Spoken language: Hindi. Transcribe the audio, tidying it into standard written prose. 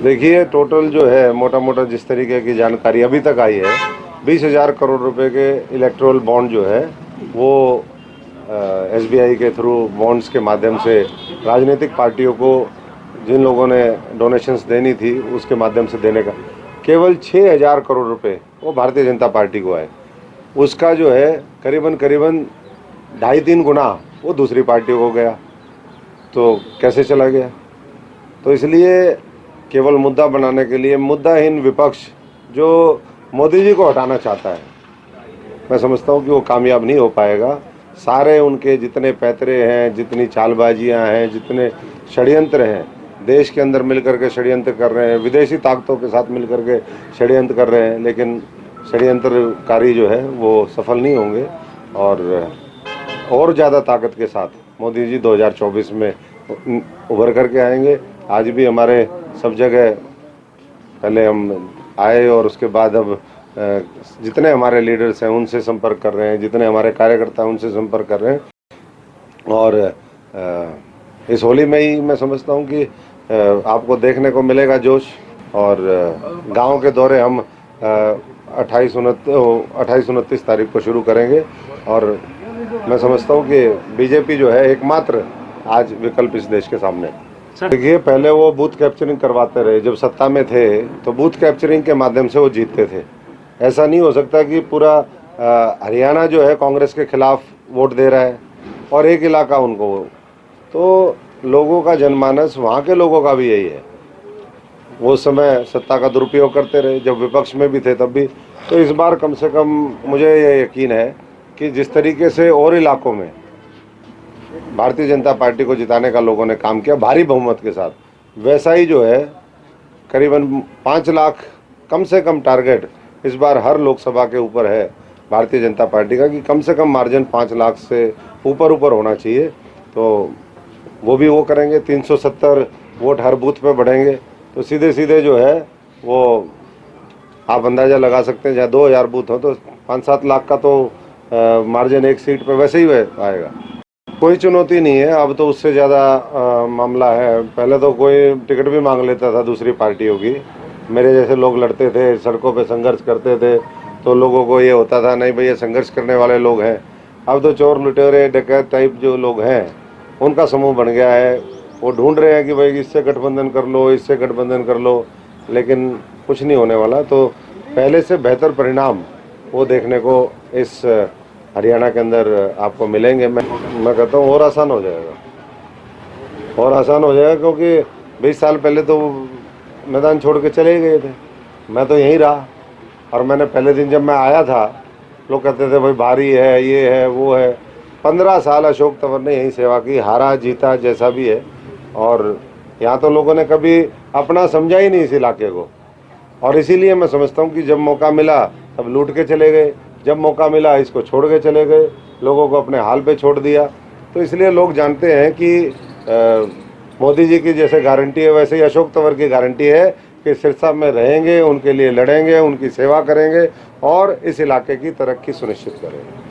देखिए टोटल जो है मोटा मोटा जिस तरीके की जानकारी अभी तक आई है 20,000 करोड़ रुपए के इलेक्ट्रोल बॉन्ड जो है वो एसबीआई के थ्रू बॉन्ड्स के माध्यम से राजनीतिक पार्टियों को जिन लोगों ने डोनेशंस देनी थी उसके माध्यम से देने का केवल 6,000 करोड़ रुपए वो भारतीय जनता पार्टी को आए। उसका जो है करीबन करीबन 2.5-3 गुना वो दूसरी पार्टियों को गया। तो कैसे चला गया? तो इसलिए केवल मुद्दा बनाने के लिए मुद्दाहीन विपक्ष जो मोदी जी को हटाना चाहता है, मैं समझता हूँ कि वो कामयाब नहीं हो पाएगा। सारे उनके जितने पैतरे हैं, जितनी चालबाजियाँ हैं, जितने षड्यंत्र हैं, देश के अंदर मिलकर के षड्यंत्र कर रहे हैं, विदेशी ताकतों के साथ मिलकर के षड्यंत्र कर रहे हैं, लेकिन षड्यंत्रकारी जो है वो सफल नहीं होंगे और ज़्यादा ताकत के साथ मोदी जी 2024 में उभर करके आएंगे। आज भी हमारे सब जगह पहले हम आए और उसके बाद अब जितने हमारे लीडर्स हैं उनसे संपर्क कर रहे हैं, जितने हमारे कार्यकर्ता हैं उनसे संपर्क कर रहे हैं। और इस होली में ही मैं समझता हूं कि आपको देखने को मिलेगा जोश। और गांव के दौरे हम 28-29 तारीख को शुरू करेंगे। और मैं समझता हूं कि बीजेपी जो है एकमात्र आज विकल्प इस देश के सामने। देखिए पहले वो बूथ कैप्चरिंग करवाते रहे, जब सत्ता में थे तो बूथ कैप्चरिंग के माध्यम से वो जीतते थे। ऐसा नहीं हो सकता कि पूरा हरियाणा जो है कांग्रेस के खिलाफ वोट दे रहा है और एक इलाका उनको। तो लोगों का जनमानस, वहाँ के लोगों का भी यही है। वो समय सत्ता का दुरुपयोग करते रहे, जब विपक्ष में भी थे तब भी। तो इस बार कम से कम मुझे ये यकीन है कि जिस तरीके से और इलाकों में भारतीय जनता पार्टी को जिताने का लोगों ने काम किया भारी बहुमत के साथ, वैसा ही जो है करीबन 5 लाख कम से कम टारगेट इस बार हर लोकसभा के ऊपर है भारतीय जनता पार्टी का, कि कम से कम मार्जिन 5 लाख से ऊपर होना चाहिए। तो वो भी वो करेंगे। 370 वोट हर बूथ पे बढ़ेंगे। तो सीधे सीधे जो है वो आप अंदाज़ा लगा सकते हैं, जहाँ 2000 बूथ हो तो 5-7 लाख का तो मार्जिन एक सीट पे वैसे ही आएगा। कोई चुनौती नहीं है, अब तो उससे ज़्यादा मामला है। पहले तो कोई टिकट भी मांग लेता था दूसरी पार्टियों की। मेरे जैसे लोग लड़ते थे, सड़कों पे संघर्ष करते थे, तो लोगों को ये होता था नहीं भैया संघर्ष करने वाले लोग हैं। अब तो चोर लुटेरे डकैत टाइप जो लोग हैं उनका समूह बन गया है। वो ढूंढ रहे हैं कि भाई इससे गठबंधन कर लो, इससे गठबंधन कर लो, लेकिन कुछ नहीं होने वाला। तो पहले से बेहतर परिणाम वो देखने को इस हरियाणा के अंदर आपको मिलेंगे। मैं कहता हूँ और आसान हो जाएगा, क्योंकि 20 साल पहले तो मैदान छोड़ के चले गए थे। मैं तो यहीं रहा और मैंने पहले दिन जब मैं आया था लोग कहते थे भाई भारी है, ये है, वो है। 15 साल अशोक तंवर ने यहीं सेवा की, हारा जीता जैसा भी है। और यहाँ तो लोगों ने कभी अपना समझा ही नहीं इस इलाके को। और इसीलिए मैं समझता हूँ कि जब मौका मिला तब लूट के चले गए, जब मौका मिला इसको छोड़ के चले गए, लोगों को अपने हाल पे छोड़ दिया। तो इसलिए लोग जानते हैं कि मोदी जी की जैसे गारंटी है वैसे ही अशोक तंवर की गारंटी है कि सिरसा में रहेंगे, उनके लिए लड़ेंगे, उनकी सेवा करेंगे और इस इलाके की तरक्की सुनिश्चित करेंगे।